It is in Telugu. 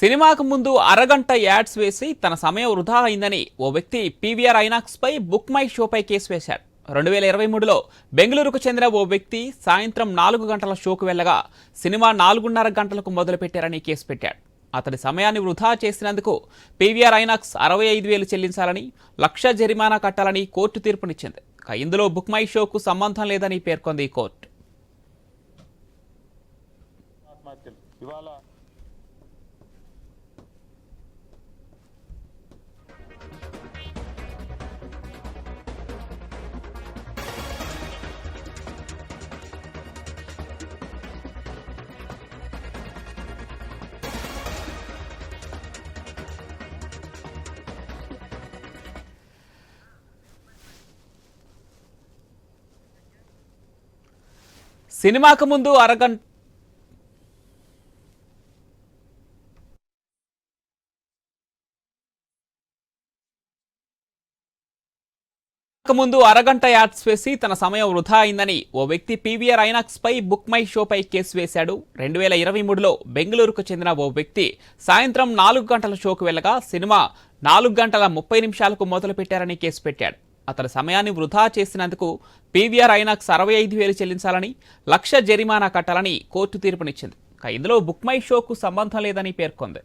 సినిమాకు ముందు అరగంట యాడ్స్ వేసి తన సమయం వృధా అయిందని ఓ వ్యక్తి పీవీఆర్ ఐనాక్స్ పై బుక్ మై షోపై కేసు వేశాడు. 2023లో బెంగళూరుకు చెందిన ఓ వ్యక్తి సాయంత్రం 4 గంటల షోకు వెళ్లగా సినిమా 4:30 గంటలకు మొదలుపెట్టారని కేసు పెట్టాడు. అతడి సమయాన్ని వృధా చేసినందుకు పీవీఆర్ ఐనాక్స్ 65,000 చెల్లించాలని, 1,00,000 జరిమానా కట్టాలని కోర్టు తీర్పునిచ్చింది. ఇందులో బుక్ మై షోకు సంబంధం లేదని పేర్కొంది ఈ కోర్టు. సినిమాకు ముందు అరగంట యాడ్స్ వేసి తన సమయం వృధా అయిందని ఓ వ్యక్తి పీవీఆర్ ఐనాక్స్ పై బుక్ మై షోపై కేసు వేశాడు. 2023లో బెంగళూరుకు చెందిన ఓ వ్యక్తి సాయంత్రం 4 గంటల షోకు వెళ్లగా సినిమా 4:30 మొదలు పెట్టారని కేసు పెట్టాడు. అతని సమయాన్ని వృధా చేసినందుకు పీవీఆర్ ఐనాక్స్ 65,000 చెల్లించాలని, 1,00,000 జరిమానా కట్టాలని కోర్టు తీర్పునిచ్చింది. ఇందులో బుక్ మై షోకు సంబంధం లేదని పేర్కొంది.